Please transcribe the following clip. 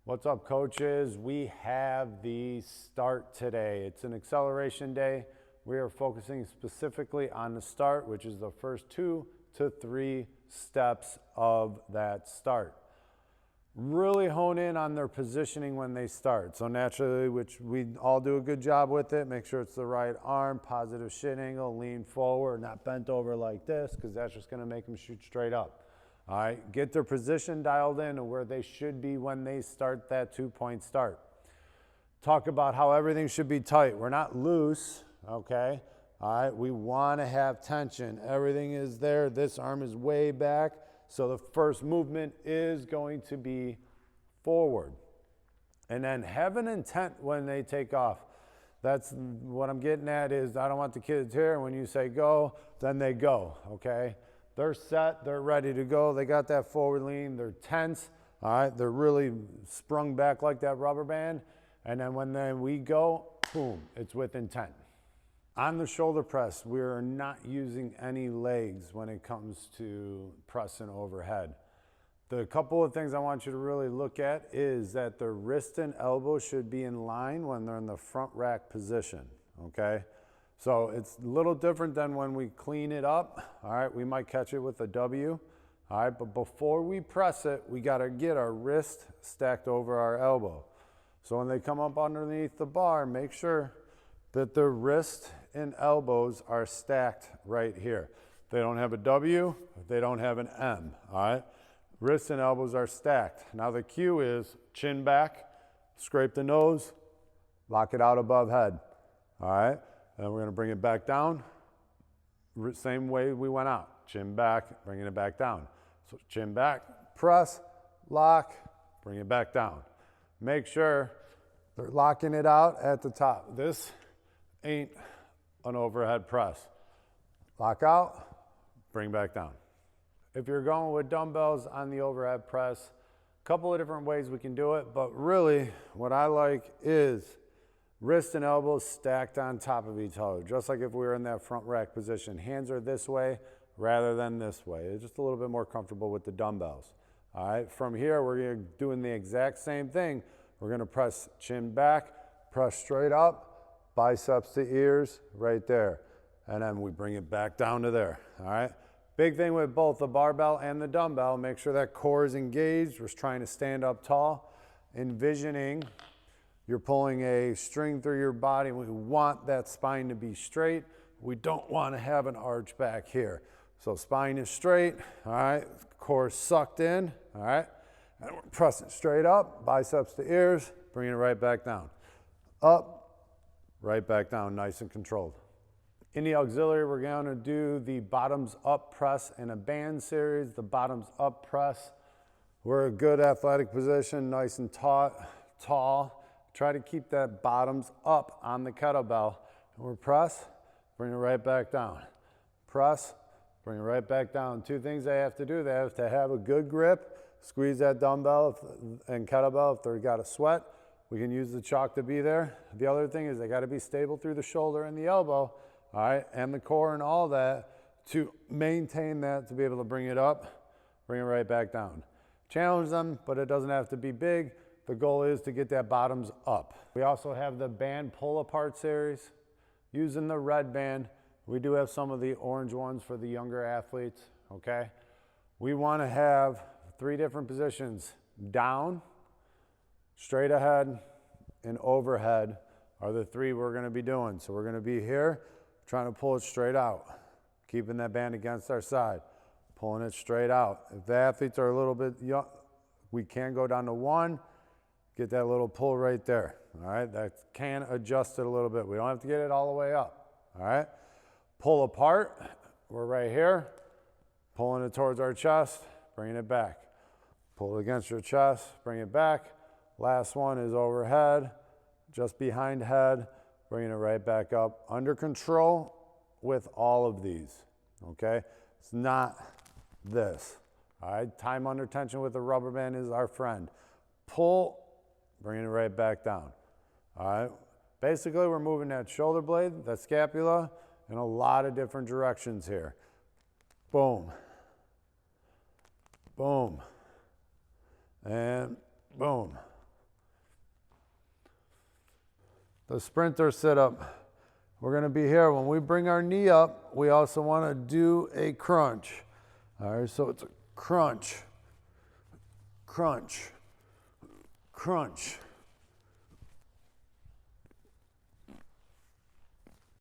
What's up, coaches? We have the start today. It's an acceleration day. We are focusing specifically on the start, which is the first 2 to 3 steps of that start. Really hone in on their positioning when they start. So naturally, which we all do a good job with it, make sure it's the right arm, positive shin angle, lean forward, not bent over like this, because that's just going to make them shoot straight up. All right, get their position dialed in to where they should be when they start that 2-point start. Talk about how everything should be tight. We're not loose, okay? All right, we want to have tension. Everything is there. This arm is way back. So the first movement is going to be forward. And then have an intent when they take off. That's what I'm getting at is I don't want the kids here. When you say go, then they go, okay? They're set, they're ready to go. They got that forward lean, they're tense, all right? They're really sprung back like that rubber band. And then when we go, boom, it's with intent. On the shoulder press, we're not using any legs when it comes to pressing overhead. The couple of things I want you to really look at is that the wrist and elbow should be in line when they're in the front rack position, okay? So it's a little different than when we clean it up, all right? We might catch it with a W, all right? But before we press it, we gotta get our wrist stacked over our elbow. So when they come up underneath the bar, make sure that the wrist and elbows are stacked right here. They don't have a W, they don't have an M, all right? Wrists and elbows are stacked. Now the cue is chin back, scrape the nose, lock it out above head, all right? And we're gonna bring it back down, same way we went out. Chin back, bringing it back down. So chin back, press, lock, bring it back down. Make sure they're locking it out at the top. This ain't an overhead press. Lock out, bring back down. If you're going with dumbbells on the overhead press, a couple of different ways we can do it, but really what I like is wrist and elbows stacked on top of each other, just like if we were in that front rack position. Hands are this way rather than this way. It's just a little bit more comfortable with the dumbbells. All right, from here, we're doing the exact same thing. We're gonna press chin back, press straight up, biceps to ears right there. And then we bring it back down to there, all right? Big thing with both the barbell and the dumbbell, make sure that core is engaged. We're trying to stand up tall, envisioning you're pulling a string through your body. We want that spine to be straight. We don't want to have an arch back here. So spine is straight, all right? Core sucked in, all right? And we're pressing straight up, biceps to ears, bringing it right back down. Up, right back down, nice and controlled. In the auxiliary, we're going to do the bottoms up press in a band series. The bottoms up press, we're a good athletic position, nice and tall. Try to keep that bottoms up on the kettlebell. And we're press, bring it right back down. Press, bring it right back down. Two things they have to do. They have to have a good grip, squeeze that dumbbell and kettlebell if they've got a sweat. We can use the chalk to be there. The other thing is they got to be stable through the shoulder and the elbow, all right, and the core and all that to maintain that, to be able to bring it up, bring it right back down. Challenge them, but it doesn't have to be big. The goal is to get that bottoms up. We also have the band pull apart series using the red band. We do have some of the orange ones for the younger athletes, okay? We want to have 3 different positions. Down, straight ahead, and overhead are the 3 we're going to be doing. So we're going to be here trying to pull it straight out, keeping that band against our side, pulling it straight out. If the athletes are a little bit young, we can go down to 1. Get that little pull right there, all right? That can adjust it a little bit. We don't have to get it all the way up, all right? Pull apart, we're right here, pulling it towards our chest, bringing it back. Pull it against your chest, bring it back. Last one is overhead, just behind head, bringing it right back up. Under control with all of these, okay? It's not this, all right? Time under tension with the rubber band is our friend. Pull, bringing it right back down, all right? Basically, we're moving that shoulder blade, that scapula, in a lot of different directions here. Boom, boom, and boom. the sprinter sit-up. We're gonna be here. When we bring our knee up, we also wanna do a crunch. All right, so it's a crunch, crunch, crunch.